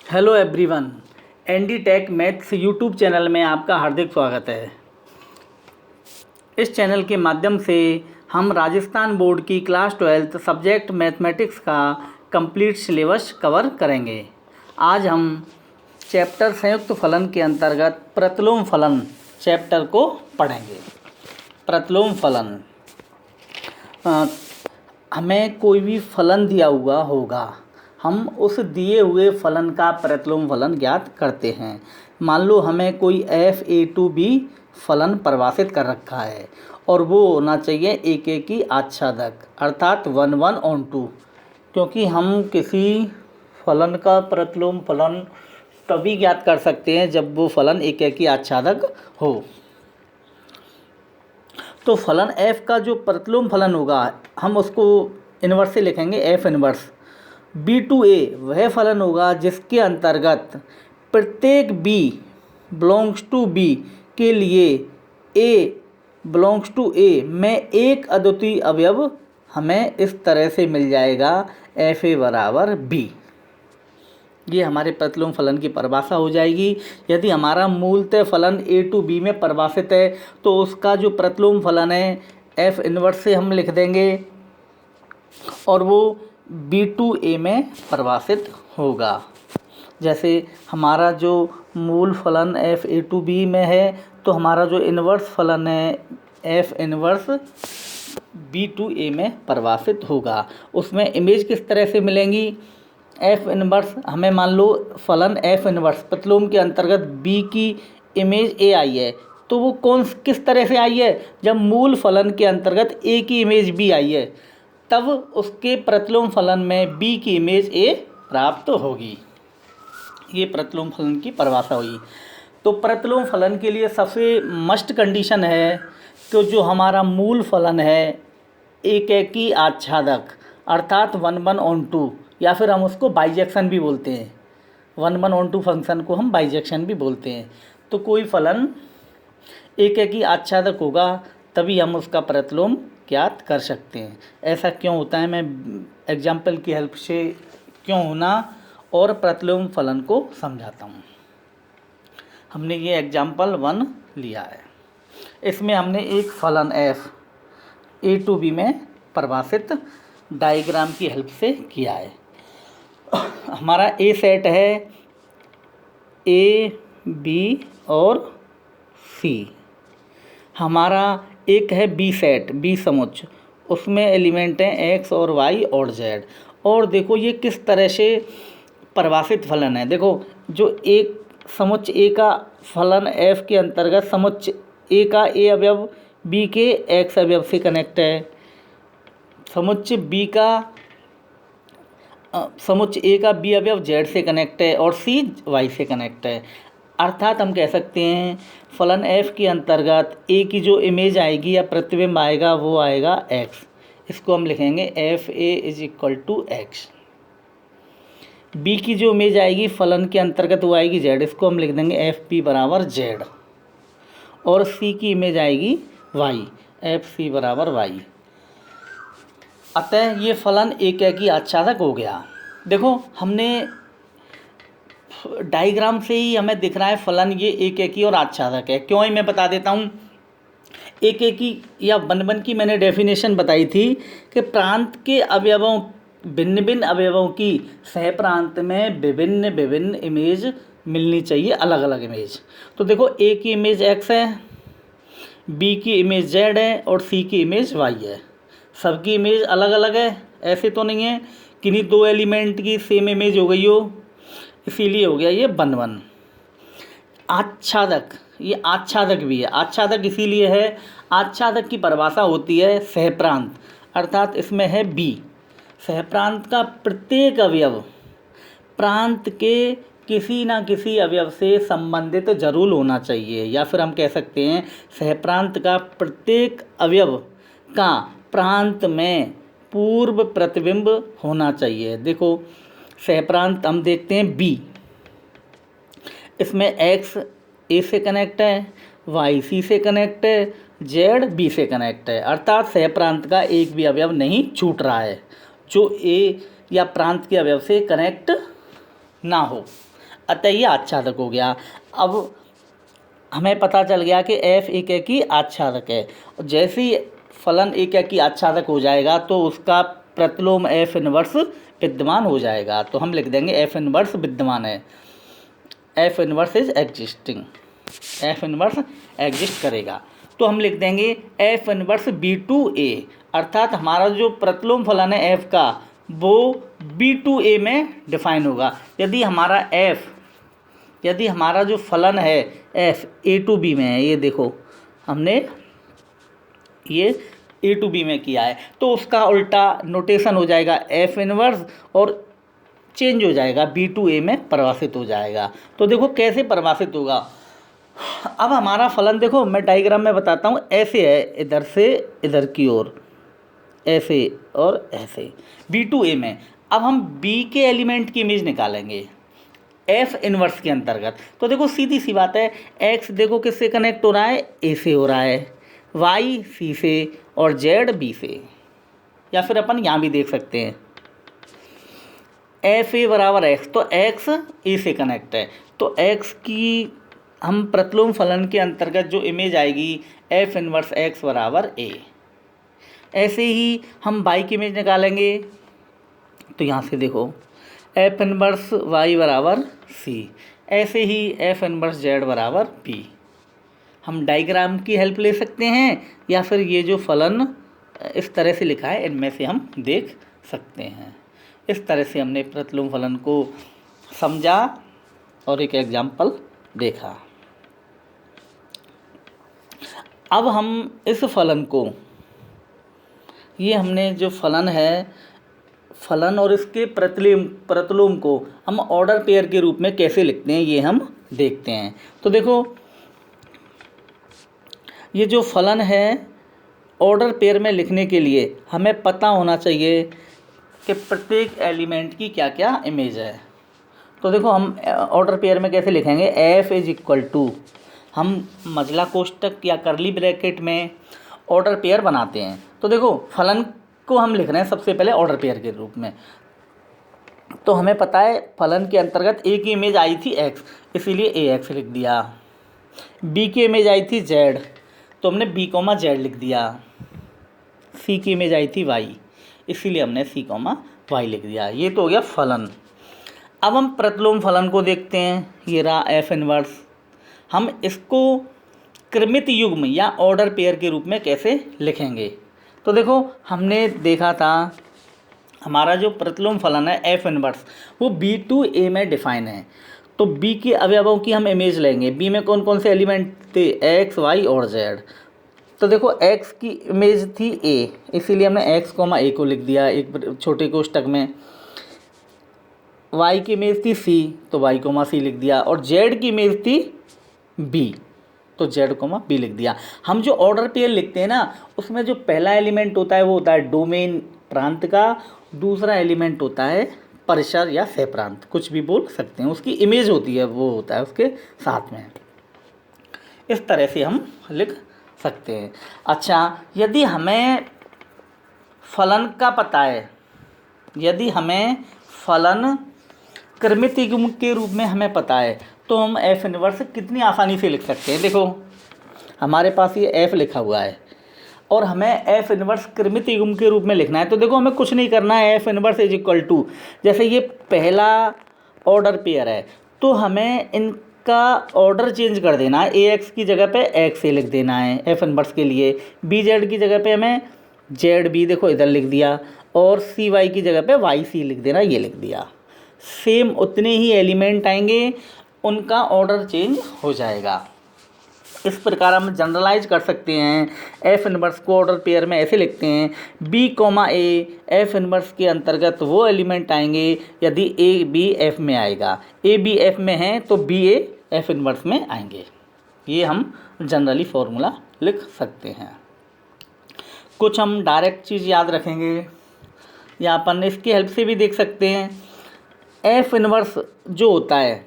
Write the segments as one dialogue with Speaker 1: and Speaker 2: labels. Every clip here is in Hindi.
Speaker 1: Hello everyone, ND tech maths YouTube channel में आपका हार्दिक स्वागत है। इस चैनल के माध्यम से हम राजस्थान बोर्ड की क्लास 12 सब्जेक्ट मैथमेटिक्स का कंप्लीट सिलेबस कवर करेंगे। आज हम चैप्टर संयुक्त फलन के अंतर्गत प्रतिलोम फलन चैप्टर को पढ़ेंगे। प्रतिलोम फलन, हमें कोई भी फलन दिया हुआ होगा, हम उस दिए हुए फलन का प्रतिलोम फलन ज्ञात करते हैं। मान लो हमें कोई f(a2b) फलन परिभाषित कर रखा है और वो होना चाहिए एक की आच्छादक अर्थात 1 1 on 2, क्योंकि हम किसी फलन का प्रतिलोम फलन तभी ज्ञात कर सकते हैं जब वो फलन एक की आच्छादक हो। तो फलन f का जो प्रतिलोम फलन होगा हम उसको इन्वर्स से लिखेंगे f इन्वर्स। b2a वह फलन होगा जिसके अंतर्गत प्रत्येक b बिलोंग्स टू b के लिए a बिलोंग्स टू a में एक अद्वितीय अवयव हमें इस तरह से मिल जाएगा fa बराबर b। ये हमारे प्रतिलोम फलन की परिभाषा हो जाएगी। यदि हमारा मूलतः फलन a टू b में परिभाषित है तो उसका जो प्रतिलोम फलन है f इन्वर्स से हम लिख देंगे और वो b2a में परिभाषित होगा। जैसे हमारा जो मूल फलन f(a2b) में है तो हमारा जो इन्वर्स फलन है f इन्वर्स b2a में परिभाषित होगा। उसमें इमेज किस तरह से मिलेंगी? f इन्वर्स, हमें मान लो फलन f इन्वर्स प्रतिलोम के अंतर्गत b की इमेज a आई है, तो वो किस तरह से आई है? जब मूल फलन के अंतर्गत a की इमेज b आई है तब उसके प्रतिलोम फलन में b की इमेज a प्राप्त होगी। ये प्रतिलोम फलन की परिभाषा हुई। तो प्रतिलोम फलन के लिए सबसे मस्ट कंडीशन है कि जो हमारा मूल फलन है एक की आच्छादक अर्थात 1 1 on 2, या फिर हम उसको बाइजेक्शन भी बोलते हैं। 1 1 on 2 फंक्शन को हम बाइजेक्शन भी बोलते हैं। तो कोई फलन एक की आच्छादक होगा तभी हम उसका प्रतिलोम ज्ञात कर सकते हैं। ऐसा क्यों होता है, मैं एग्जाम्पल की हेल्प से क्यों होना और प्रतिलोम फलन को समझाता हूँ। हमने ये एग्जाम्पल 1 लिया है। इसमें हमने एक फलन f a2b में परिभाषित डायग्राम की हेल्प से किया है। हमारा a सेट है a b और c, हमारा एक है b सेट b समुच्चय, उसमें एलिमेंट हैं x और y और z। और देखो ये किस तरह से परिभाषित फलन है। देखो जो एक समुच्चय a का फलन f के अंतर्गत समुच्चय a का a अवयव b के x अवयव से कनेक्ट है, समुच्चय a का b अवयव z से कनेक्ट है और c y से कनेक्ट है। अर्थात हम कह सकते हैं फलन f के अंतर्गत a की जो इमेज आएगी या प्रतिबिंब आएगा वो आएगा x। इसको हम लिखेंगे fa = x। b की जो इमेज आएगी फलन के अंतर्गत वो आएगी z, इसको हम लिख देंगे fp बराबर z। और c की इमेज आएगी y, fc बराबर y। अतः ये फलन एक की आच्छादक हो गया। देखो हमने डायग्राम से ही हमें दिख रहा है फलन ये एक की और आच्छादक है। क्यों है मैं बता देता हूँ। एक की या 1 1 की मैंने डेफिनेशन बताई थी कि प्रांत के अवयवों भिन्न भिन्न अवयवों की सह प्रांत में विभिन्न विभिन्न इमेज मिलनी चाहिए, अलग अलग इमेज। तो देखो a की इमेज x है, b की इमेज z है और c की इमेज y है। सबकी इमेज अलग अलग है, ऐसे तो नहीं है किन्हीं दो एलिमेंट की सेम इमेज हो गई हो, इसीलिए हो गया ये 1 1। आच्छादक, ये आच्छादक भी है। आच्छादक इसीलिए है, आच्छादक की परिभाषा होती है सहप्रांत, अर्थात इसमें है b। सहप्रांत का प्रत्येक अवयव प्रांत के किसी न किसी अवयव से संबंधित जरूर होना चाहिए, या फिर हम कह सकते हैं सहप्रांत का प्रत्येक अवयव का प्रांत में पूर्व प्रतिबिंब होना चाहिए। देखो सहप्रांत हम देखते हैं b, इसमें x a से कनेक्ट है, y c से कनेक्ट है, z b से कनेक्ट है। अर्थात सहप्रांत का एक भी अवयव नहीं छूट रहा है जो a या प्रांत के अवयव से कनेक्ट ना हो। अतः ये आच्छादक हो गया। अब हमें पता चल गया कि f एक एकी आच्छादक है। जैसे ही फलन एक एकी आच्छादक हो जाएगा तो उसका प्रतिलोम f इनवर्स विद्यमान हो जाएगा। तो हम लिख देंगे f इनवर्स विद्यमान है, f inverse is existing, f inverse exist करेगा। तो हम लिख देंगे f इनवर्स B2A, अर्थात हमारा जो प्रतिलोम फलन है f का वो B2A में डिफाइन होगा। यदि हमारा जो फलन है f A2B में है, ये देखो हमने ये A2B में किया है, तो उसका उल्टा नोटेशन हो जाएगा f इनवर्स और चेंज हो जाएगा B2A में परिभाषित हो जाएगा। तो देखो कैसे परिभाषित होगा। अब हमारा फलन देखो, मैं डायग्राम में बताता हूँ, ऐसे है, इधर से इधर की ओर ऐसे और ऐसे B2A में। अब हम B के एलिमेंट की इमेज निकालेंगे f इनवर्स के अंतर्गत। तो देखो सीधी सी बात है, x देखो किससे कनेक्ट हो रहा है, a से हो रहा है, y c से और z b से, या फिर अपन यहाँ भी देख सकते हैं एफ ए बराबर एक्स, तो x a से कनेक्ट है, तो x की हम प्रतिलोम फलन के अंतर्गत जो इमेज आएगी f इनवर्स x बराबर a। ऐसे ही हम y की इमेज निकालेंगे, तो यहाँ से देखो f इनवर्स y बराबर c, ऐसे ही f इनवर्स z बराबर p। हम डायग्राम की हेल्प ले सकते हैं या फिर ये जो फलन इस तरह से लिखा है इनमें से हम देख सकते हैं। इस तरह से हमने प्रतिलोम फलन को समझा और एक एग्जाम्पल देखा। अब हम इस फलन को, ये हमने जो फलन है, फलन और इसके प्रतिलोम को हम ऑर्डर पेयर के रूप में कैसे लिखते हैं ये हम देखते हैं। तो देखो ये जो फलन है ऑर्डर पेयर में लिखने के लिए हमें पता होना चाहिए कि प्रत्येक एलिमेंट की क्या क्या इमेज है। तो देखो हम ऑर्डर पेयर में कैसे लिखेंगे, f इज इक्वल टू, हम मझला कोष्टक या करली ब्रैकेट में ऑर्डर पेयर बनाते हैं। तो देखो फलन को हम लिख रहे हैं सबसे पहले ऑर्डर पेयर के रूप में, तो हमें पता है फलन के अंतर्गत a की इमेज आई थी x, इसीलिए ax लिख दिया। b की इमेज आई थी z, तो हमने b, z लिख दिया। c की इमेज आई थी y, इसीलिए हमने c, y लिख दिया। ये तो हो गया फलन। अब हम प्रतिलोम फलन को देखते हैं, ये रहा f इनवर्स। हम इसको क्रमित युग्म या ऑर्डर पेयर के रूप में कैसे लिखेंगे। तो देखो हमने देखा था हमारा जो प्रतिलोम फलन है f इनवर्स वो B2A में डिफाइन है। तो B के अवयवों की हम इमेज लेंगे। B में कौन कौन से एलिमेंट थे, x, y और z। तो देखो x की इमेज थी a, इसीलिए हमने x, a को लिख दिया एक छोटे कोष्टक में। y की इमेज थी c, तो y, c लिख दिया। और z की इमेज थी b, तो z, b लिख दिया। हम जो ऑर्डर पेयर लिखते हैं ना, उसमें जो पहला एलिमेंट होता है वो होता है डोमेन प्रांत का, दूसरा एलिमेंट होता है परिसर या सह प्रांत, कुछ भी बोल सकते हैं, उसकी इमेज होती है, वो होता है उसके साथ में। इस तरह से हम लिख सकते हैं। अच्छा, यदि हमें फलन का पता है, यदि हमें फलन क्रमित युग्म के रूप में हमें पता है, तो हम f इनवर्स कितनी आसानी से लिख सकते हैं। देखो हमारे पास ये f लिखा हुआ है और हमें f इनवर्स क्रमित युग्म के रूप में लिखना है। तो देखो हमें कुछ नहीं करना है, f inverse is equal to, जैसे ये पहला ऑर्डर पेयर है तो हमें इनका ऑर्डर चेंज कर देना है। ax की जगह पे x a लिख देना है f इनवर्स के लिए, bz की जगह पे हमें zb देखो इधर लिख दिया, और cy की जगह पे yc लिख देना, ये लिख दिया। सेम उतने ही एलिमेंट आएंगे, उनका ऑर्डर चेंज हो जाएगा। इस प्रकार हम जनरलाइज कर सकते हैं। f इनवर्स को ऑर्डर पेयर में ऐसे लिखते हैं, b, a f इनवर्स के अंतर्गत वो एलिमेंट आएंगे यदि a b f में आएगा, a b f में है तो b a f इनवर्स में आएंगे। ये हम जनरली फॉर्मूला लिख सकते हैं। कुछ हम डायरेक्ट चीज़ याद रखेंगे या अपन इसकी हेल्प से भी देख सकते हैं। f इनवर्स जो होता है,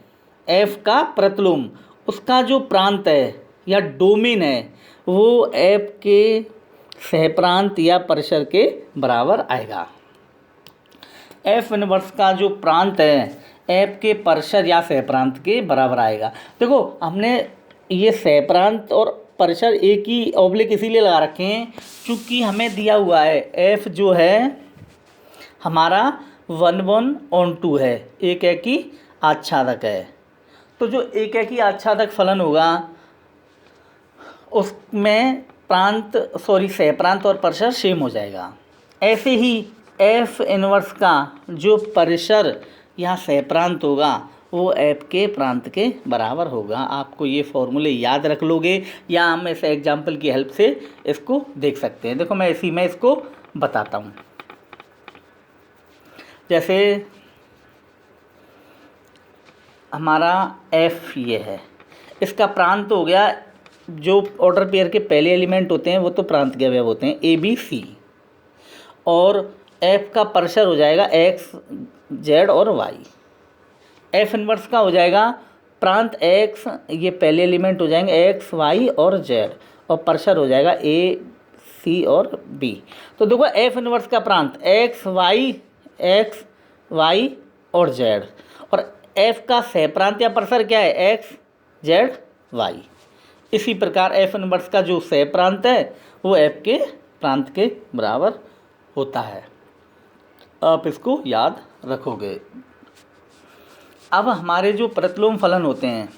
Speaker 1: f का प्रतिलोम, उसका जो प्रांत है या डोमेन है वो f के सहप्रांत या परिसर के बराबर आएगा। f इनवर्स का जो प्रांत है एफ के परिसर या सहप्रांत के बराबर आएगा। देखो हमने ये सहप्रांत और परिसर एक ही ऑब्लिक इसीलिए लगा रखे हैं क्योंकि हमें दिया हुआ है एफ जो है हमारा 1/2 है, एक एकी आच्छादक है। तो जो एक एकी आच्छादक फलन होगा उसमें सहप्रांत और परिसर सेम हो जाएगा। ऐसे ही एफ इनवर्स का जो परिसर या सहप्रांत होगा वो एफ के प्रांत के बराबर होगा। आपको ये फॉर्मूले याद रख लोगे या हम ऐसे एग्जाम्पल की हेल्प से इसको देख सकते हैं। देखो मैं इसी में इसको बताता हूँ। जैसे हमारा एफ ये है, इसका प्रांत हो गया, जो ऑर्डर पेयर के पहले एलिमेंट होते हैं वो तो प्रांत के अवयव होते हैं ए बी सी, और एफ का परिसर हो जाएगा एक्स जेड और वाई। एफ इनवर्स का हो जाएगा प्रांत एक्स, ये पहले एलिमेंट हो जाएंगे एक्स वाई और जेड, और परिसर हो जाएगा ए सी और बी। तो देखो एफ इनवर्स का प्रांत एक्स वाई और जेड, और एफ का सहप्रांत या परिसर क्या है एक्स जेड वाई। इसी प्रकार एफ इनवर्स का जो सहप्रांत है वो एफ के प्रांत के बराबर होता है। आप इसको याद रखोगे। अब हमारे जो प्रतिलोम फलन होते हैं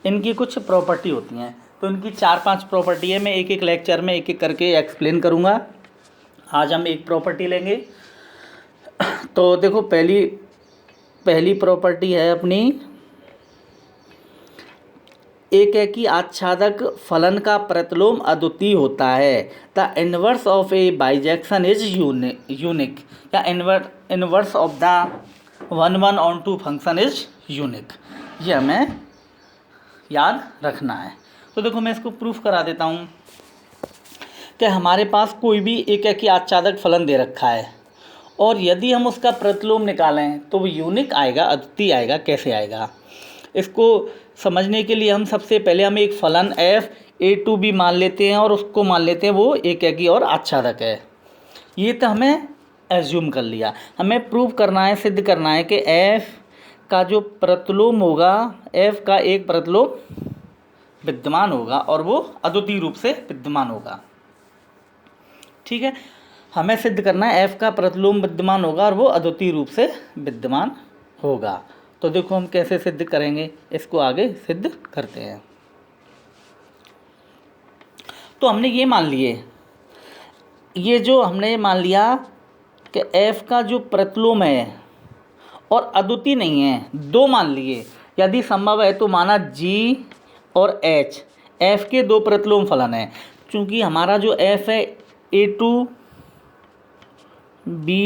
Speaker 1: इनकी कुछ प्रॉपर्टी होती हैं, तो इनकी 4-5 प्रॉपर्टी है। मैं एक एक लेक्चर में एक एक करके एक्सप्लेन करूँगा। आज हम एक प्रॉपर्टी लेंगे। तो देखो पहली प्रॉपर्टी है अपनी, एक एकी आच्छादक फलन का प्रतिलोम अद्वितीय होता है। The inverse of a bijection is unique, या inverse of the 1/2 function is unique. ये हमें याद रखना है। तो देखो मैं इसको प्रूफ करा देता हूँ कि हमारे पास कोई भी एक एकी आच्छादक फलन दे रखा है और यदि हम उसका प्रतिलोम निकालें तो वो यूनिक आएगा, अद्वितीय आएगा। कैसे आएगा इसको समझने के लिए हम सबसे पहले हम एक फलन एफ a2b मान लेते हैं और उसको मान लेते हैं वो एक एकी और आच्छादक है। ये तो हमें एज्यूम कर लिया। हमें प्रूव करना है, सिद्ध करना है कि एफ का जो प्रतिलोम होगा, एफ का एक प्रतिलोम विद्यमान होगा और वो अद्वितीय रूप से विद्यमान होगा। ठीक है, हमें सिद्ध करना है एफ का प्रतिलोम विद्यमान होगा और वो अद्वितीय रूप से विद्यमान होगा। तो देखो हम कैसे सिद्ध करेंगे, इसको आगे सिद्ध करते हैं। तो हमने ये मान लिए, ये जो हमने मान लिया कि एफ का जो प्रतिलोम है और अद्वितीय नहीं है, दो मान लिए। यदि संभव है तो माना जी और एच, एफ के दो प्रतिलोम फलन हैं। चूँकि हमारा जो एफ है a2b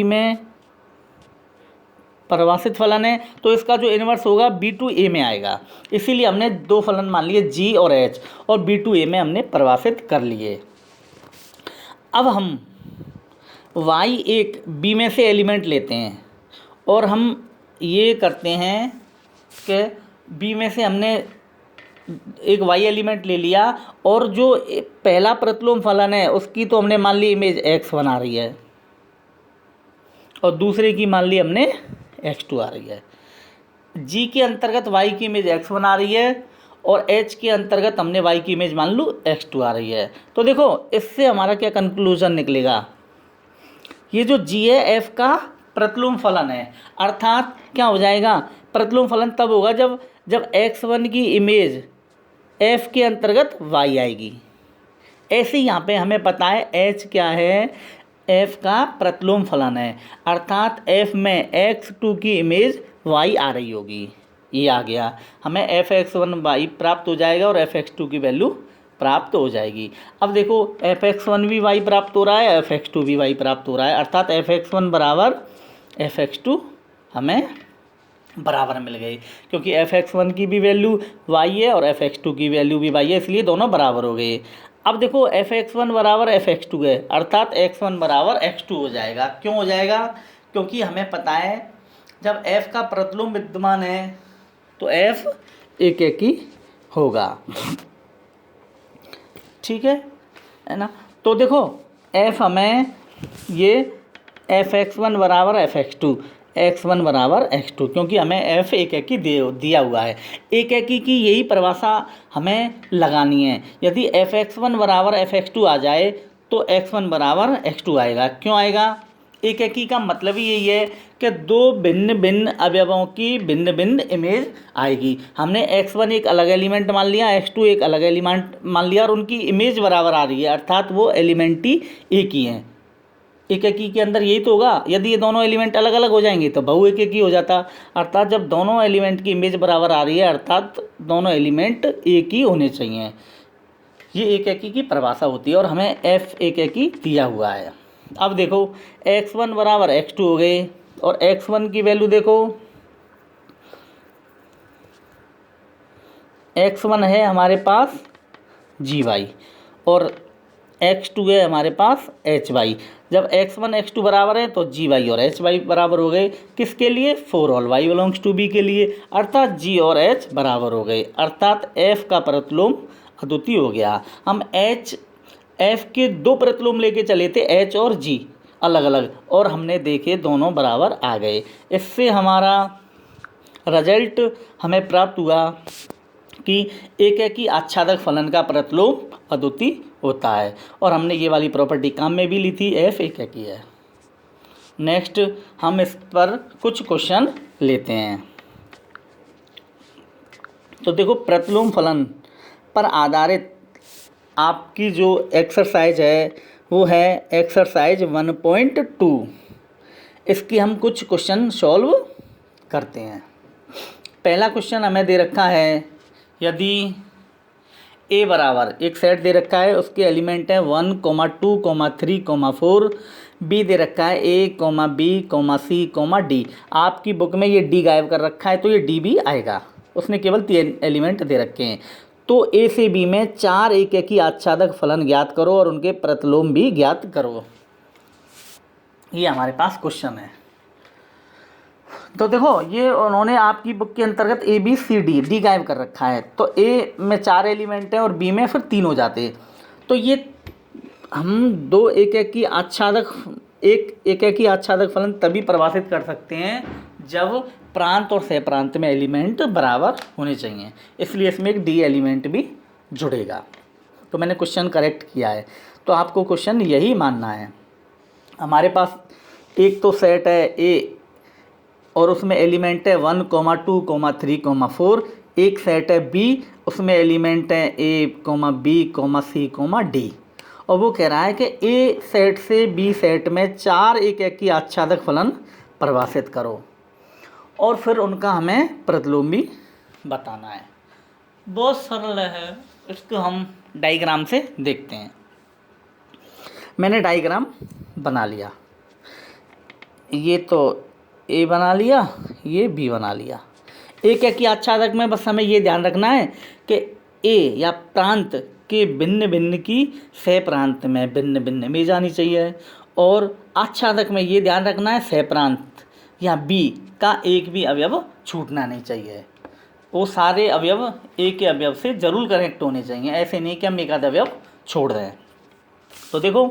Speaker 1: में परिभाषित फलन है तो इसका जो इन्वर्स होगा b2a में आएगा। इसीलिए हमने दो फलन मान लिए g और h, और b2a में हमने परिभाषित कर लिए। अब हम y1 b में से एलिमेंट लेते हैं और हम ये करते हैं कि b में से हमने एक y एलिमेंट ले लिया और जो पहला प्रतिलोम फलन है उसकी तो हमने मान ली इमेज x बना रही है और दूसरे की मान ली हमने x2 आ रही है। g के अंतर्गत y की इमेज x बना रही है और h के अंतर्गत हमने y की इमेज मान लो x2 आ रही है। तो देखो इससे हमारा क्या कंक्लूजन निकलेगा, ये जो g है f का प्रतिलोम फलन है। अर्थात क्या हो जाएगा, प्रतिलोम फलन तब होगा जब x1 की इमेज f के अंतर्गत y आएगी। ऐसे ही यहाँ पे हमें पता है h क्या है, f का प्रतिलोम फलन है, अर्थात f में x2 की इमेज y आ रही होगी। ये आ गया, हमें fx1 y प्राप्त हो जाएगा और fx2 की वैल्यू प्राप्त हो जाएगी। अब देखो fx1 भी y प्राप्त हो रहा है, fx2 भी y प्राप्त हो रहा है, अर्थात fx1 बराबर fx2 हमें बराबर मिल गई, क्योंकि fx1 की भी वैल्यू y है और fx2 की वैल्यू भी y है, इसलिए दोनों बराबर हो गए। अब देखो fx1 बराबर fx2 है, अर्थात x1 बराबर x2 हो जाएगा। क्यों हो जाएगा, क्योंकि हमें पता है जब f का प्रतिलोम विद्यमान है तो f एक एकी होगा। ठीक है ना। तो देखो f हमें ये fx1 बराबर fx2, x1 बराबर x2, क्योंकि हमें f एक एकी दिया हुआ है। एक एकी की यही परिभाषा हमें लगानी है। यदि fx1 बराबर fx2 आ जाए तो x1 बराबर x2 आएगा। क्यों आएगा? एक एकी का मतलब ही यही है कि दो भिन्न भिन्न अवयवों की भिन्न भिन्न इमेज आएगी। हमने x1 एक अलग एलिमेंट मान लिया, x2 एक अलग एलिमेंट मान लिया और उनकी इमेज बराबर आ रही है, अर्थात वो एलिमेंट ही एक ही हैं। एक एकी के अंदर यही तो होगा। यदि ये दोनों एलिमेंट अलग अलग हो जाएंगे तो बहु एक एकी हो जाता। अर्थात जब दोनों एलिमेंट की इमेज बराबर आ रही है अर्थात दोनों एलिमेंट एक ही होने चाहिए। ये एक एकी की परिभाषा होती है और हमें f एक एकी दिया हुआ है। अब देखो x1 बराबर x2 हो गए और x1 की वैल्यू देखो, x1 है हमारे पास gy और x2 है हमारे पास hy। जब x1 x2 बराबर है तो gy और hy बराबर हो गए। किसके लिए? For all y belongs to b के लिए, अर्थात g और h बराबर हो गए, अर्थात f का प्रतिलोम अद्वितीय हो गया। हम f के दो प्रतिलोम लेके चले थे, h और g अलग अलग, और हमने देखे दोनों बराबर आ गए। इससे हमारा रिजल्ट हमें प्राप्त हुआ कि एक एकी आच्छादक फलन का प्रतिलोम अद्वितीय होता है और हमने ये वाली प्रॉपर्टी काम में भी ली थी, f एक एकी है। नेक्स्ट हम इस पर कुछ क्वेश्चन लेते हैं। तो देखो प्रतिलोम फलन पर आधारित आपकी जो एक्सरसाइज है वो है एक्सरसाइज 1.2। इसकी हम कुछ क्वेश्चन सॉल्व करते हैं। पहला क्वेश्चन हमें दे रखा है, यदि a बराबर एक सेट दे रखा है, उसके एलिमेंट हैं 1, 2, 3, 4, b दे रखा है a, b, c, d। आपकी बुक में ये d गायब कर रखा है तो ये d भी आएगा, उसने केवल 3 एलिमेंट दे रखे हैं। तो a से b में 4 एक एकी आच्छादक फलन ज्ञात करो और उनके प्रतिलोम भी ज्ञात करो। ये हमारे पास क्वेश्चन है। तो देखो ये उन्होंने आपकी बुक के अंतर्गत a b c d गायब कर रखा है, तो a में 4 एलिमेंट हैं और b में फिर 3 हो जाते। तो ये हम दो एक एकी आच्छादक फलन तभी परिभाषित कर सकते हैं जब प्रांत और सह प्रांत में एलिमेंट बराबर होने चाहिए, इसलिए इसमें एक डी एलिमेंट भी जुड़ेगा। तो मैंने क्वेश्चन करेक्ट किया है, तो आपको क्वेश्चन यही मानना है। हमारे पास एक तो सेट है ए और उसमें एलिमेंट है 1, 2, 3, 4। एक सेट है बी, उसमें एलिमेंट है ए, बी, सी, डी। और वो कह रहा है कि ए सेट से बी सेट में 4 एक एकी आच्छादक फलन परिभाषित करो और फिर उनका हमें प्रतिलोम भी बताना है। बहुत सरल है, इसको हम डायग्राम से देखते हैं। मैंने डायग्राम बना लिया, ये तो ए बना लिया, ये बी बना लिया। एक एकी आच्छादक में बस हमें ये ध्यान रखना है कि ए या प्रांत के भिन्न भिन्न की सह प्रांत में भिन्न भिन्न इमेज आनी चाहिए, और आच्छादक में ये ध्यान रखना है सह प्रांत या बी का एक भी अवयव छूटना नहीं चाहिए। वो सारे अवयव ए के अवयव से जरूर कनेक्ट होने चाहिए, ऐसे नहीं कि हम एक आध अवयव छोड़ दें। तो देखो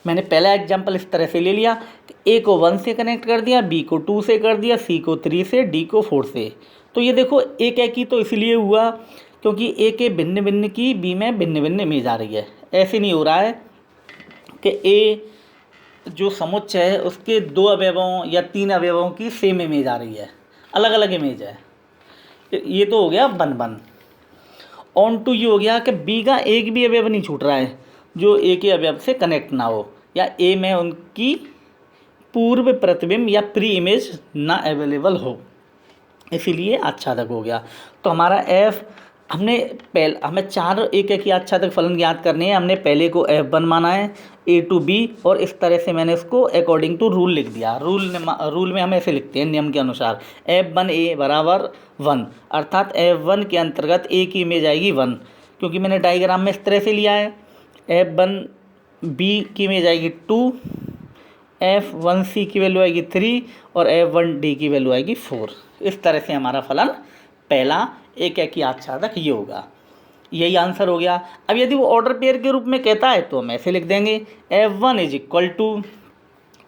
Speaker 1: मैंने पहला एग्जाम्पल इस तरह से ले लिया कि ए को 1 से कनेक्ट कर दिया, बी को 2 से कर दिया, सी को 3 से, डी को 4 से। तो ये देखो एक एकी तो इसलिए हुआ क्योंकि ए के भिन्न भिन्न की बी में भिन्न भिन्न इमेज आ रही है। ऐसे नहीं हो रहा है कि ए जो समुच्चय है उसके 2 अवयवों या 3 अवयवों की सेम इमेज आ रही है, अलग अलग इमेज है। ये तो हो गया 1-1। ऑन टू ये हो गया कि बी का एक भी अवयव नहीं छूट रहा है जो ए के अवयव से कनेक्ट ना हो, या ए में उनकी पूर्व प्रतिबिंब या प्री इमेज ना अवेलेबल हो, इसीलिए आच्छादक हो गया। तो हमारा एफ हमें 4 एक एकी आच्छादक फलन ज्ञात करने हैं। हमने पहले को F1 माना है, A to B, और इस तरह से मैंने इसको अकॉर्डिंग टू रूल लिख दिया। रूल में हम ऐसे लिखते हैं नियम के अनुसार, F1A बराबर 1, अर्थात F1 के अंतर्गत A की इमेज आएगी 1, क्योंकि मैंने डायग्राम में इस तरह से लिया है। F1B की इमेज आएगी 2, F1C की वैल्यू आएगी 3 और F1D की वैल्यू आएगी 4। इस तरह से हमारा फलन पहला एक एकी आच्छादक ये होगा। यही आंसर हो गया। अब यदि वो ऑर्डर पेयर के रूप में कहता है तो हम ऐसे लिख देंगे F1 is equal to,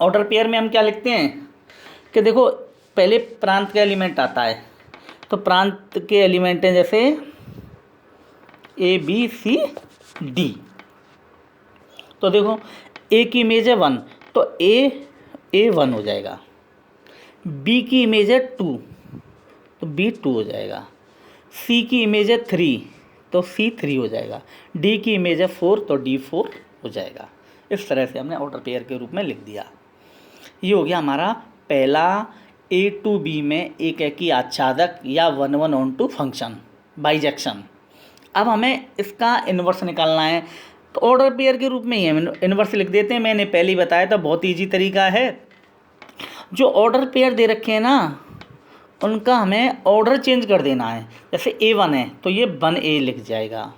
Speaker 1: order pair में हम क्या लिखते हैं कि देखो पहले प्रांत का एलिमेंट आता है, तो प्रांत के एलिमेंट हैं जैसे ए बी सी डी। तो देखो ए की इमेज है 1, तो ए 1 हो जाएगा। बी की इमेज है 2, तो बी 2 हो जाएगा। सी की इमेज है 3, तो सी 3 हो जाएगा। डी की इमेज है 4, तो डी 4 हो जाएगा। इस तरह से हमने ऑर्डर पेयर के रूप में लिख दिया। ये हो गया हमारा पहला ए टू बी में एक एकी आच्छादक या 1-1-on-2 फंक्शन बाइजेक्शन। अब हमें इसका इन्वर्स निकालना है, तो ऑर्डर पेयर के रूप में ही हम इन्वर्स लिख देते हैं। मैंने पहले ही बताया था, बहुत ईजी तरीका है। जो ऑर्डर पेयर दे रखे हैं ना, उनका हमें ऑर्डर चेंज कर देना है। जैसे A1 है तो ये 1A लिख जाएगा,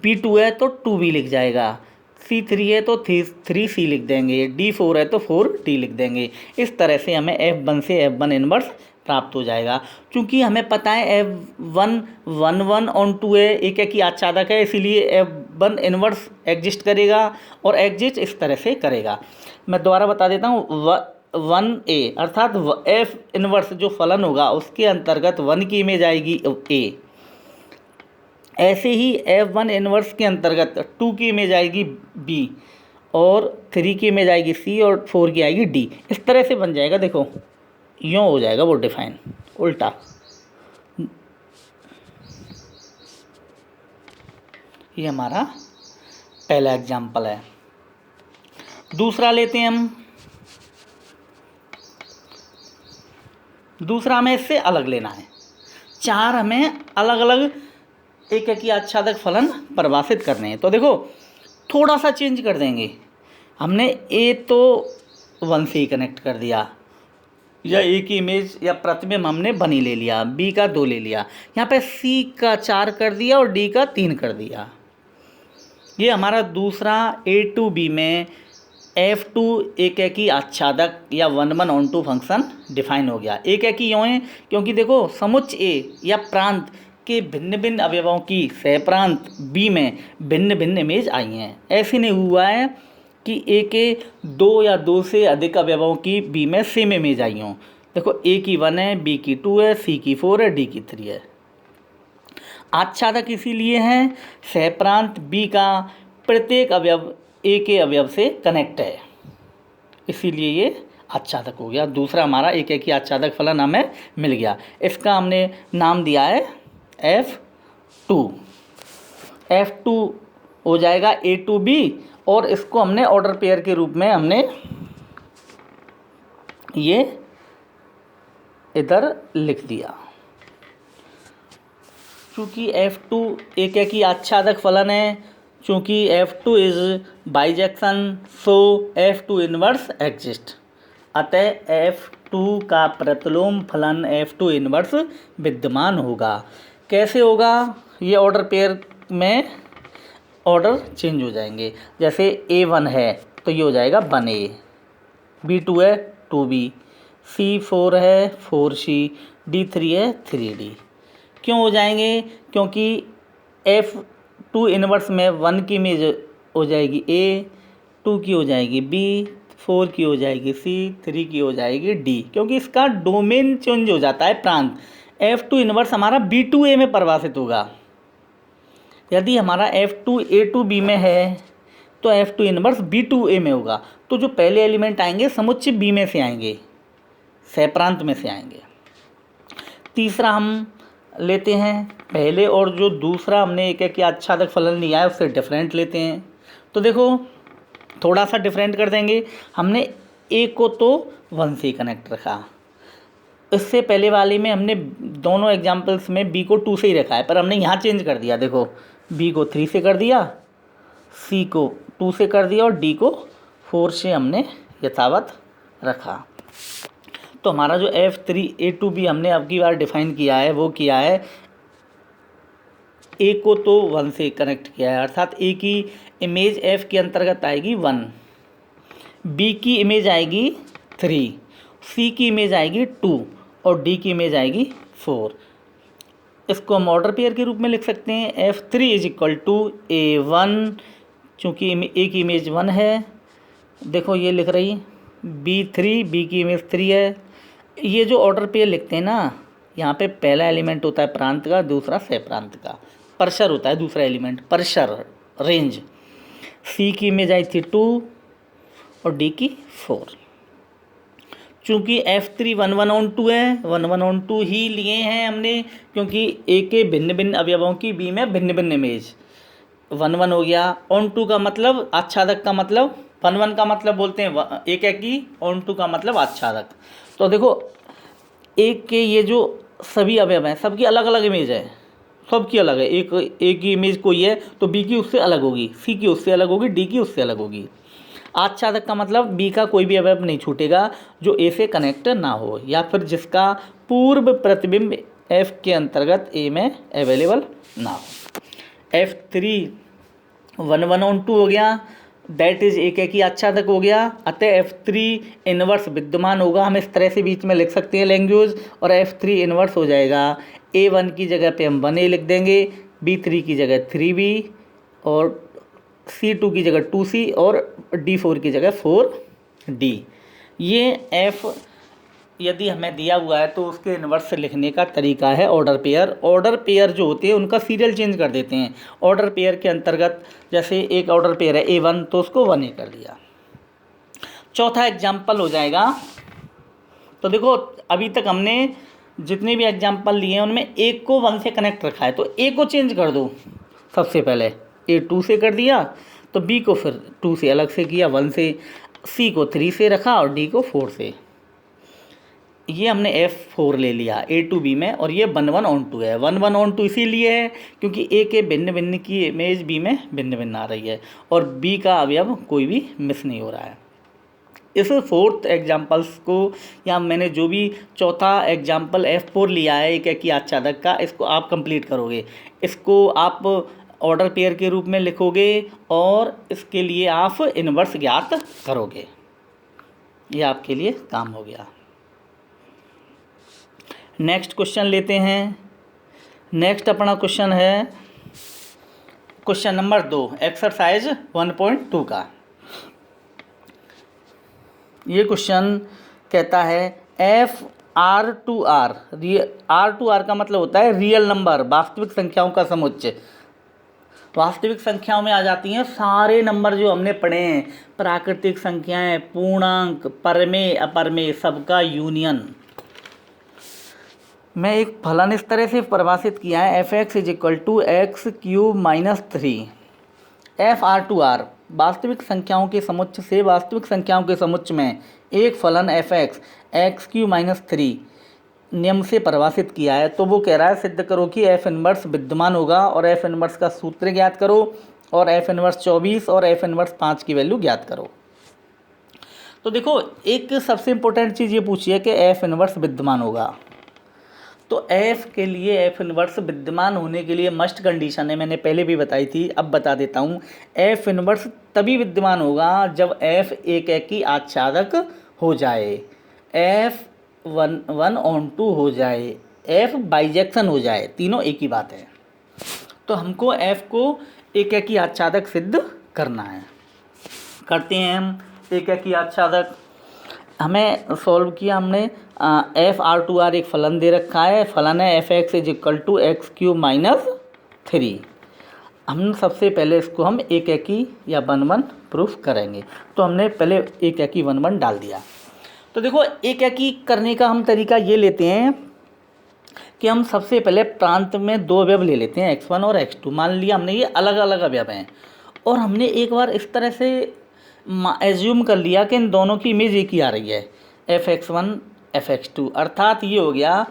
Speaker 1: B2 है तो 2B लिख जाएगा, C3 है तो 3C लिख देंगे, D4 है तो 4D लिख देंगे। इस तरह से हमें F1 से F1 इन्वर्स प्राप्त हो जाएगा। क्योंकि हमें पता है F1 1-1-on-2 है, एक एक ही आच्छादक है, इसीलिए F1 इन्वर्स एग्जिस्ट करेगा और एग्जिस्ट इस तरह से करेगा। मैं दोबारा बता देता हूँ, 1A अर्थात F इन्वर्स जो फलन होगा उसके अंतर्गत 1 की इमेज आएगी A। ऐसे ही F1 इन्वर्स के अंतर्गत 2 की इमेज आएगी B और 3 की इमेज आएगी C और 4 की आएगी D। इस तरह से बन जाएगा। देखो यूँ हो जाएगा वो डिफाइन उल्टा। ये हमारा पहला एग्जाम्पल है। दूसरा लेते हैं हम। दूसरा हमें इससे अलग लेना है। 4 हमें अलग अलग एक एक ही आच्छादक फलन परिभाषित करने हैं। तो देखो थोड़ा सा चेंज कर देंगे। हमने ए तो 1 से ही कनेक्ट कर दिया, या ए की इमेज या प्रतिबिंब हमने 1 ही ले लिया, बी का 2 ले लिया, यहाँ पे सी का 4 कर दिया और डी का 3 कर दिया। ये हमारा दूसरा ए टू बी में F2 एक एकी आच्छादक या 1-1-on-2 फंक्शन डिफाइन हो गया। एक एकी यूँ है क्योंकि देखो समुच्च ए या प्रांत के भिन्न भिन्न अवयवों की सहप्रांत बी में भिन्न भिन्न इमेज आई हैं। ऐसे नहीं हुआ है कि ए के 2 या 2 से अधिक अवयवों की बी में सेम इमेज आई हों। देखो ए की 1 है, बी की 2 है, सी की 4 है, डी की 3 है। आच्छादक इसीलिए हैं सहप्रांत बी का प्रत्येक अवयव ए के अवयव से कनेक्ट है, इसीलिए ये आच्छादक हो गया। दूसरा हमारा एक एक ही आच्छादक फलन हमें मिल गया। इसका हमने नाम दिया है F2। F2 हो जाएगा ए टू बी और इसको हमने ऑर्डर पेयर के रूप में हमने ये इधर लिख दिया। चूँकि F2 एक एक ही आच्छादक फलन है, चूँकि F2 is bijection, so F2 inverse exist. अतः F2 का प्रतिलोम फलन F2 इन्वर्स विद्यमान होगा। कैसे होगा? ये ऑर्डर पेयर में ऑर्डर चेंज हो जाएंगे। जैसे A1 है तो ये हो जाएगा 1A, B2 है 2B, C4 है 4C, D3 है 3D। क्यों हो जाएंगे? क्योंकि F2 इन्वर्स में 1 की इमेज हो जाएगी A, 2 की हो जाएगी B, 4 की हो जाएगी C, 3 की हो जाएगी D, क्योंकि इसका डोमेन चेंज हो जाता है प्रांत। F2 इन्वर्स हमारा B2A में परिभाषित होगा। यदि हमारा F2 A2B में है तो F2 इन्वर्स B2A में होगा। तो जो पहले एलिमेंट आएंगे समुच्चय B में से आएंगे, सहप्रांत में से आएंगे। तीसरा हम लेते हैं पहले और जो दूसरा हमने एक एक आच्छादक फलन लिया है उससे डिफरेंट लेते हैं। तो देखो थोड़ा सा डिफरेंट कर देंगे। हमने ए को तो 1 से कनेक्ट रखा, इससे पहले वाले में हमने दोनों एग्जाम्पल्स में बी को 2 से ही रखा है, पर हमने यहाँ चेंज कर दिया। देखो बी को 3 से कर दिया, सी को 2 से कर दिया और डी को 4 से हमने यथावत रखा। तो हमारा जो F3 A2B हमने अब की बार डिफाइन किया है वो किया है, ए को तो 1 से कनेक्ट किया है, अर्थात ए की इमेज F के अंतर्गत आएगी 1, बी की इमेज आएगी 3, सी की इमेज आएगी 2 और डी की इमेज आएगी 4। इसको हम ऑर्डर पेयर के रूप में लिख सकते हैं। F3 is equal to A1, चूँकि ए की इमेज 1 है, देखो ये लिख रही B3, बी की इमेज 3 है, ये जो ऑर्डर पेयर लिखते हैं ना, यहाँ पे पहला एलिमेंट होता है प्रांत का, दूसरा सह प्रांत का। परशर होता है दूसरा एलिमेंट, परशर रेंज। सी की इमेज आई थी 2 और डी की 4। चूँकि F3 11/2 है, 11/2 ही लिए हैं हमने, क्योंकि ए के भिन्न भिन्न अवयवों की बी में भिन्न भिन्न इमेज। 1 हो गया, ऑन टू का मतलब आच्छादक का मतलब, 1 का मतलब बोलते हैं एक की, ऑन टू का मतलब आच्छादक। तो देखो एक के ये जो सभी अवयव हैं सबकी अलग अलग इमेज है, सबकी अलग है। एक की इमेज कोई है तो बी की उससे अलग होगी, सी की उससे अलग होगी, डी की उससे अलग होगी। आच्छादक का मतलब बी का कोई भी अवयव नहीं छूटेगा जो ए से कनेक्ट ना हो, या फिर जिसका पूर्व प्रतिबिंब एफ के अंतर्गत ए में अवेलेबल ना हो। F3 11/2 हो गया, दैट इज एक ही आच्छादक हो गया। अतः F3 इनवर्स विद्यमान होगा, हम इस तरह से बीच में लिख सकते हैं लैंग्वेज, और F3 इनवर्स हो जाएगा। A1 की जगह पे हम 1A लिख देंगे, B3 की जगह 3B, और C2 की जगह 2C, और D4 की जगह 4D। ये F यदि हमें दिया हुआ है तो उसके इन्वर्स से लिखने का तरीका है ऑर्डर पेयर। ऑर्डर पेयर जो होते हैं उनका सीरियल चेंज कर देते हैं। ऑर्डर पेयर के अंतर्गत जैसे एक ऑर्डर पेयर है A1 तो उसको 1A कर दिया। चौथा एग्जाम्पल हो जाएगा, तो देखो अभी तक हमने जितने भी एग्जाम्पल लिए हैं उनमें एक को 1 से कनेक्ट रखा है, तो ए को चेंज कर दो। सबसे पहले A 2 से कर दिया, तो B को फिर 2 से अलग से किया, 1 से, C को 3 से रखा और D को 4 से। ये हमने F4 ले लिया A to B में, और ये 11/2 है। 11/2 इसीलिए है क्योंकि A के भिन्न भिन्न की इमेज B में भिन्न भिन्न आ रही है, और B का अवयव कोई भी मिस नहीं हो रहा है। इस फोर्थ एग्जाम्पल्स को, या मैंने जो भी चौथा एग्जाम्पल F4 लिया है एक की आच्छादक का, इसको आप कंप्लीट करोगे। इसको आप ऑर्डर पेयर के रूप में लिखोगे और इसके लिए आप इनवर्स ज्ञात करोगे। ये आपके लिए काम हो गया। नेक्स्ट क्वेश्चन लेते हैं। नेक्स्ट अपना क्वेश्चन है क्वेश्चन नंबर 2, एक्सरसाइज 1.2 का। ये क्वेश्चन कहता है R2R का मतलब होता है रियल नंबर, वास्तविक संख्याओं का समुच्चय। वास्तविक संख्याओं में आ जाती हैं सारे नंबर जो हमने पढ़े हैं, प्राकृतिक संख्याएं, पूर्णांक, परमेय, अपरमेय, सबका यूनियन। मैं एक फलन इस तरह से परिभाषित किया है, f(x) = x³ - 3। FR2R वास्तविक संख्याओं के समुच्चय से वास्तविक संख्याओं के समुच्चय में एक फलन f(x) x³ - 3 नियम से परिभाषित किया है। तो वो कह रहा है सिद्ध करो कि f इनवर्स विद्यमान होगा, और f इनवर्स का सूत्र ज्ञात करो, और f इनवर्स 24 और f इनवर्स 5 की वैल्यू ज्ञात करो। तो देखो एक सबसे इम्पोर्टेंट चीज़ ये पूछी है कि f इनवर्स विद्यमान होगा, तो f के लिए f इनवर्स विद्यमान होने के लिए मस्ट कंडीशन है, मैंने पहले भी बताई थी, अब बता देता हूँ। f इनवर्स तभी विद्यमान होगा जब f एक की आच्छादक हो जाए, f 1/2 हो जाए, f बाइजेक्शन हो जाए, तीनों एक ही बात है। तो हमको f को एक की आच्छादक सिद्ध करना है। करते हैं हम एक की आच्छादक। हमें सॉल्व किया हमने, FR2R एक फलन दे रखा है, फलन है f(x) = x³ - 3। हम सबसे पहले इसको हम एक की या 1/1 प्रूफ करेंगे। तो हमने पहले एक की 1/1 डाल दिया। तो देखो एक की करने का हम तरीका ये लेते हैं कि हम सबसे पहले प्रांत में दो अवयव ले लेते हैं, x1 और x2। मान लिया हमने ये अलग अलग अवयव हैं, और हमने एक बार इस तरह से एज्यूम कर लिया कि इन दोनों की इमेज एक ही आ रही है, f(x1) f(x2), अर्थात ये हो गया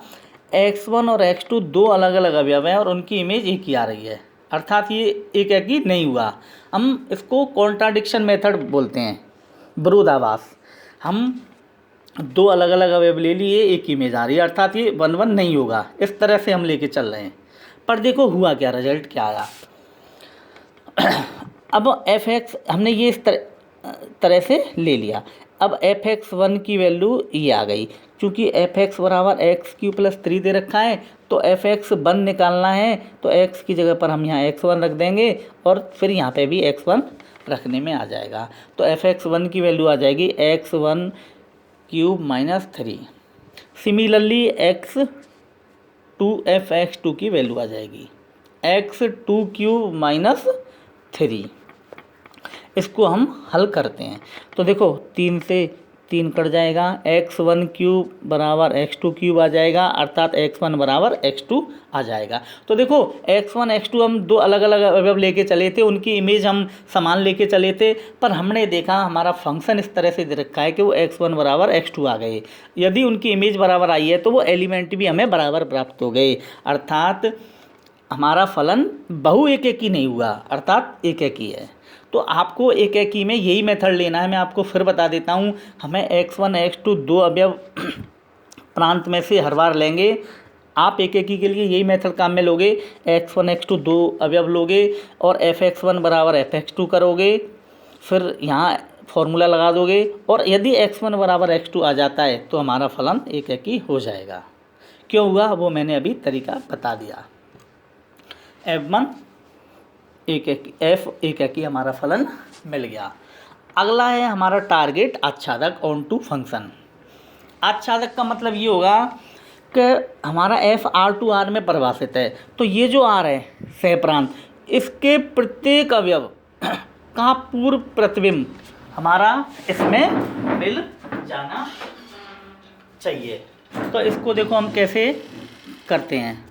Speaker 1: x1 और x2 दो अलग अलग अवयव हैं और उनकी इमेज एक ही आ रही है, अर्थात ये एक ही नहीं हुआ। हम इसको कॉन्ट्राडिक्शन मेथड बोलते हैं, विरोधाभास। हम दो अलग अलग अवयव ले लिए, एक ही इमेज आ रही है, अर्थात ये 1/1 नहीं होगा। इस तरह से हम लेके चल रहे हैं, पर देखो हुआ क्या, रिजल्ट क्या आया। अब f(x) हमने ये इस तरह से ले लिया। अब f(x1) की वैल्यू ये आ गई, क्योंकि f(x) = x³ + 3 दे रखा है, तो f(x1) निकालना है, तो x की जगह पर हम यहाँ x1 रख देंगे, और फिर यहाँ पे भी x1 रखने में आ जाएगा। तो f(x1) की वैल्यू आ जाएगी x1³ - 3। Similarly x two f x two की वैल्यू आ जाएगी x2³ - 3। इसको हम हल करते हैं तो देखो 3 से 3 कट जाएगा, x1³ बराबर x2³ आ जाएगा, अर्थात x1 बराबर x2 आ जाएगा। तो देखो x1 x2 हम दो अलग अलग अवयव लेके चले थे, उनकी इमेज हम समान लेके चले थे, पर हमने देखा हमारा फंक्शन इस तरह से दे रखा है कि वो x1 बराबर x2 आ गए। यदि उनकी इमेज बराबर आई है तो वो एलिमेंट भी हमें बराबर प्राप्त हो गए, अर्थात हमारा फलन बहु एक एक ही नहीं हुआ, अर्थात एक एक ही है। तो आपको एक एक ही में यही मेथड लेना है। मैं आपको फिर बता देता हूँ, हमें x1 x2 दो अवयव प्रांत में से हर बार लेंगे। आप एक एक ही के लिए यही मेथड काम में लोगे, x1 x2 दो अवयव लोगे और fx1 बराबर fx2 करोगे, फिर यहाँ फॉर्मूला लगा दोगे, और यदि x1 बराबर x2 आ जाता है तो हमारा फलन एक एक ही हो जाएगा। क्यों हुआ वो मैंने अभी तरीका बता दिया। f1 एक एक ही हमारा फलन मिल गया। अगला है हमारा टारगेट आच्छादक ऑन टू फंक्शन। आच्छादक का मतलब ये होगा कि हमारा f R2 R में परिभाषित है, तो ये जो R है सहप्रांत, इसके प्रत्येक अवयव का पूर्व प्रतिबिंब हमारा इसमें मिल जाना चाहिए। तो इसको देखो हम कैसे करते हैं।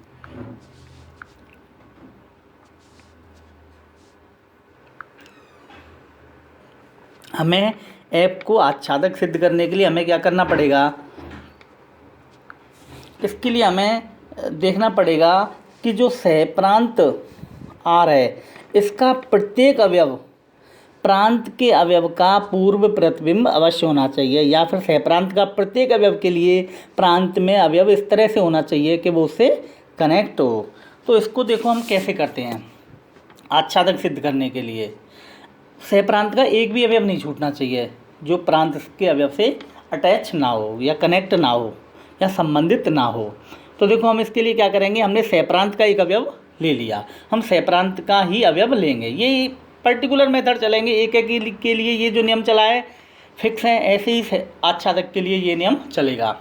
Speaker 1: हमें f को आच्छादक सिद्ध करने के लिए हमें क्या करना पड़ेगा, इसके लिए हमें देखना पड़ेगा कि जो सहप्रांत R है इसका प्रत्येक अवयव प्रांत के अवयव का पूर्व प्रतिबिंब अवश्य होना चाहिए, या फिर सहप्रांत का प्रत्येक अवयव के लिए प्रांत में अवयव इस तरह से होना चाहिए कि वो उससे कनेक्ट हो। तो इसको देखो हम कैसे करते हैं। आच्छादक सिद्ध करने के लिए सहप्रांत का एक भी अवयव नहीं छूटना चाहिए जो प्रांत के अवयव से अटैच ना हो या कनेक्ट ना हो या संबंधित ना हो। तो देखो हम इसके लिए क्या करेंगे, हमने सहप्रांत का एक अवयव ले लिया, हम सहप्रांत का ही अवयव लेंगे। ये पर्टिकुलर मेथड चलेंगे, एक एक के लिए ये जो नियम चला है फिक्स है, ऐसे ही आच्छादक के लिए ये नियम चलेगा।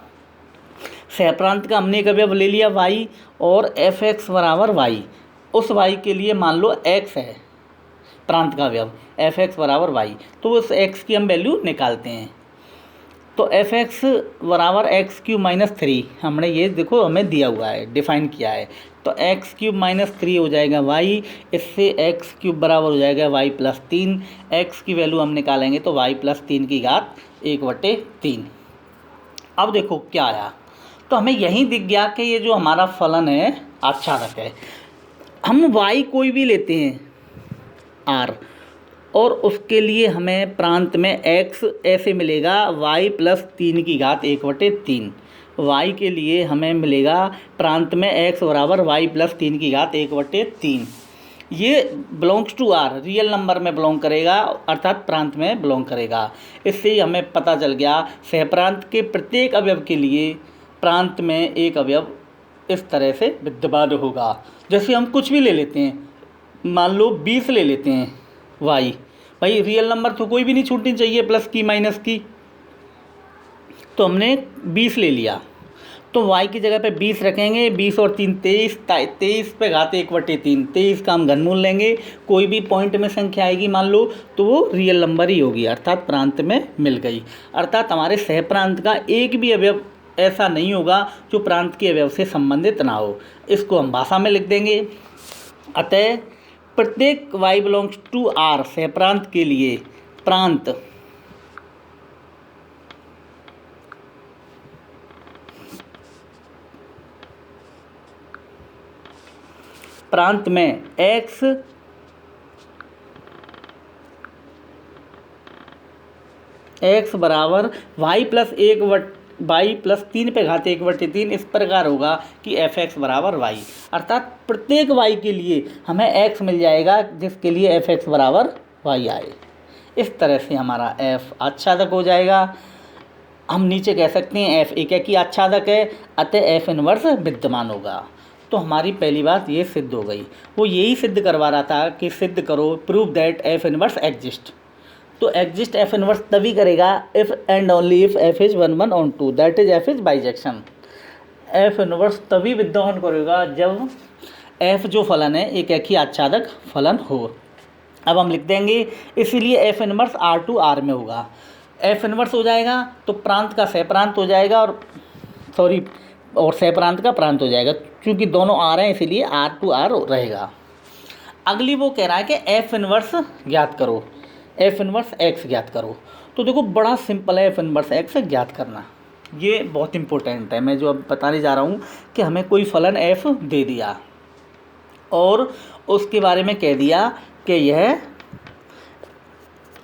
Speaker 1: सहप्रांत का हमने एक अवयव ले लिया y, और fx बराबर y, उस y के लिए मान लो x है प्रांत का अवयव, fx बराबर y, तो उस x की हम वैल्यू निकालते हैं। तो fx बराबर x³ - 3 हमने ये देखो हमें दिया हुआ है, डिफाइन किया है। तो x³ - 3 हो जाएगा y, इससे x³ बराबर हो जाएगा y + 3। x की वैल्यू हम निकालेंगे तो y + 3 की घात 1/3। अब देखो क्या आया, तो हमें यहीं दिख गया कि ये जो हमारा फलन है आच्छादक है। हम y कोई भी लेते हैं r, और उसके लिए हमें प्रांत में x ऐसे मिलेगा y + 3 की घात 1/3। y के लिए हमें मिलेगा प्रांत में x बराबर y + 3 की घात 1/3। ये belongs to r, real number में बिलोंग करेगा, अर्थात प्रांत में बिलोंग करेगा। इससे ही हमें पता चल गया सहप्रांत के प्रत्येक अवयव के लिए प्रांत में एक अवयव इस तरह से विद्यमान होगा। जैसे हम कुछ भी ले लेते हैं, मान लो 20 ले लेते हैं y, भाई रियल नंबर तो कोई भी नहीं छूटनी चाहिए प्लस की माइनस की, तो हमने 20 ले लिया, तो y की जगह पे 20 रखेंगे, 20 और 3 23, 23 पे घात 1/3, 23 का हम घनमूल लेंगे। कोई भी पॉइंट में संख्या आएगी मान लो तो वो रियल नंबर ही होगी, अर्थात प्रांत में मिल गई। अर्थात हमारे सहप्रांत का एक भी अवयव ऐसा नहीं होगा जो प्रांत के अवयव से संबंधित ना हो। इसको हम भाषा में लिख देंगे। अतः प्रत्येक y बिलोंग्स टू r सहप्रांत के लिए प्रांत में x बराबर y + 3 पे घात 1/3 इस प्रकार होगा कि fx बराबर y, अर्थात प्रत्येक y के लिए हमें x मिल जाएगा जिसके लिए fx बराबर y आए। इस तरह से हमारा f आच्छादक हो जाएगा। हम नीचे कह सकते हैं f एक ही आच्छादक है, अतः f इनवर्स विद्यमान होगा। तो हमारी पहली बात ये सिद्ध हो गई। वो यही सिद्ध करवा रहा था कि सिद्ध करो, prove that f inverse exist. तो एग्जिस्ट f इनवर्स तभी करेगा if and only if f is 1 1 on 2, that is f is bijection. F inverse तभी विद्यमान करेगा जब एफ जो फलन है एक ही आच्छादक फलन हो। अब हम लिख देंगे, इसीलिए एफ इनवर्स R2R में होगा। एफ इनवर्स हो जाएगा तो प्रांत का सहप्रांत हो जाएगा और सहप्रांत का प्रांत हो जाएगा। क्योंकि दोनों R हैं इसीलिए R2R रहेगा। अगली वो कह रहा है कि एफ इनवर्स ज्ञात करो, एफ इनवर्स एक्स ज्ञात करो। तो देखो बड़ा सिंपल है एफ इनवर्स एक्स ज्ञात करना, ये बहुत इंपॉर्टेंट है। मैं जो अब बताने जा रहा हूँ कि हमें कोई फलन एफ दे दिया और उसके बारे में कह दिया कि यह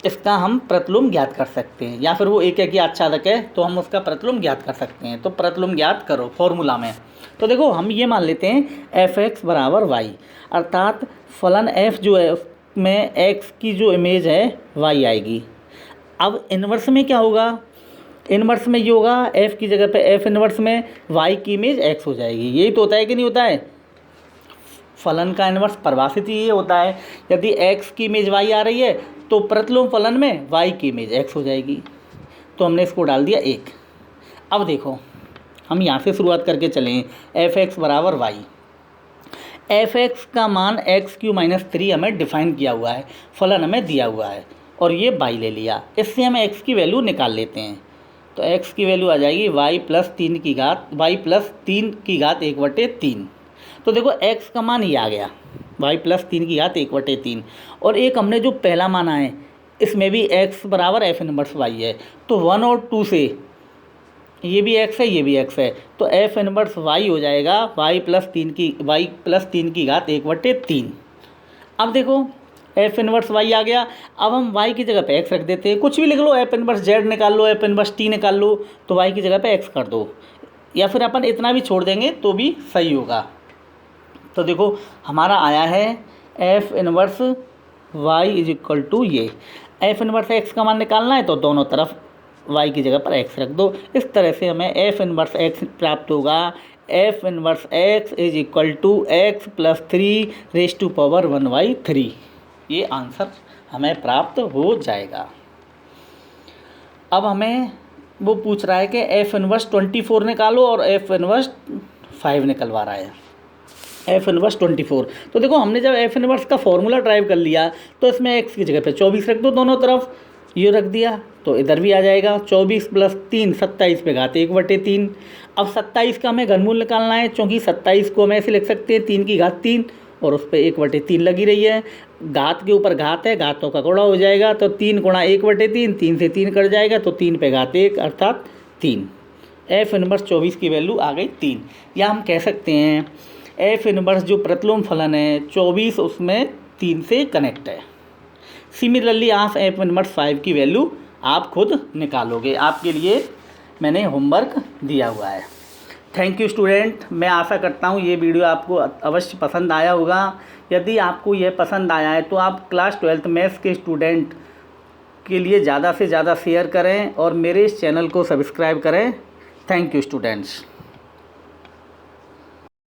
Speaker 1: इसका हम प्रतिलोम ज्ञात कर सकते हैं, या फिर वो एक ही आच्छादक है तो हम उसका प्रतिलोम ज्ञात कर सकते हैं। तो प्रतिलोम ज्ञात करो फॉर्मूला में। तो देखो हम ये मान लेते हैं एफ एक्स बराबर वाई, अर्थात फलन एफ जो है उसमें एक्स की जो इमेज है वाई आएगी। अब इन्वर्स में क्या होगा, इन्वर्स में ये होगा एफ की जगह पे एफ इन्वर्स में वाई की इमेज एक्स हो जाएगी। यही तो होता है कि नहीं होता है, फलन का इन्वर्स परिभाषित ये होता है। यदि एक्स की इमेज वाई आ रही है तो प्रतिलोम फलन में वाई की इमेज एक्स हो जाएगी। तो हमने इसको डाल दिया 1। अब देखो हम यहाँ से शुरुआत करके चलें, एफ एक्स बराबर वाई। एफ एक्स का मान x³ - 3 हमें डिफाइन किया हुआ है, फलन हमें दिया हुआ है और ये वाई ले लिया। इससे हम x की वैल्यू निकाल लेते हैं। तो x की वैल्यू आ जाएगी y + 3 की घात 1/3। तो देखो x का मान ये आ गया y + 3 की घात 1/3। और एक हमने जो पहला माना है इसमें भी x बराबर एफ इनवर्स y है। तो 1 और 2 से ये भी x है ये भी x है, तो एफ इनवर्स y हो जाएगा y + 3 की घात 1/3। अब देखो एफ इनवर्स y आ गया। अब हम y की जगह पे x रख देते हैं, कुछ भी लिख लो, एफ इनवर्स z निकाल लो, एफ इनवर्स t निकाल लो, तो y की जगह पे x कर दो, या फिर अपन इतना भी छोड़ देंगे तो भी सही होगा। तो देखो हमारा आया है एफ इनवर्स y = ये। एफ इनवर्स x का मान निकालना है तो दोनों तरफ y की जगह पर x रख दो। इस तरह से हमें एफ इनवर्स x प्राप्त होगा। एफ इनवर्स x = x + 3⁻⁴ ये आंसर हमें प्राप्त हो जाएगा। अब हमें वो पूछ रहा है कि एफ इनवर्स 24 निकालो और एफ इनवर्स 5 निकलवा रहा है। एफ इनवर्स 24, तो देखो हमने जब एफ इनवर्स का फॉर्मूला ड्राइव कर लिया तो इसमें x की जगह पे 24 रख दो, दोनों तरफ ये रख दिया तो इधर भी आ जाएगा 24 + 3 27 पे घात 1/3। अब 27 का हमें घनमूल निकालना है, क्योंकि 27 को हम ऐसे लिख सकते हैं 3 की घात 3 और उस पर 1/3 लगी रही है। घात के ऊपर घात है, घातों का गुणा हो जाएगा, तो 3 × 1/3, 3 से 3 कट जाएगा तो 3 पे घात 1 अर्थात 3। एफ इनवर्स 24 की वैल्यू आ गई 3। या हम कह सकते हैं एफ इनवर्स जो प्रतिलोम फलन है 24 उसमें 3 से कनेक्ट है। सिमिलरली आप एफ इनवर्स 5 की वैल्यू आप खुद निकालोगे, आपके लिए मैंने होमवर्क दिया हुआ है। थैंक यू स्टूडेंट, मैं आशा करता हूँ ये वीडियो आपको अवश्य पसंद आया होगा। यदि आपको यह पसंद आया है तो आप क्लास 12th मैथ्स के स्टूडेंट के लिए ज़्यादा से ज़्यादा शेयर करें और मेरे इस चैनल को सब्सक्राइब करें। Thank you students.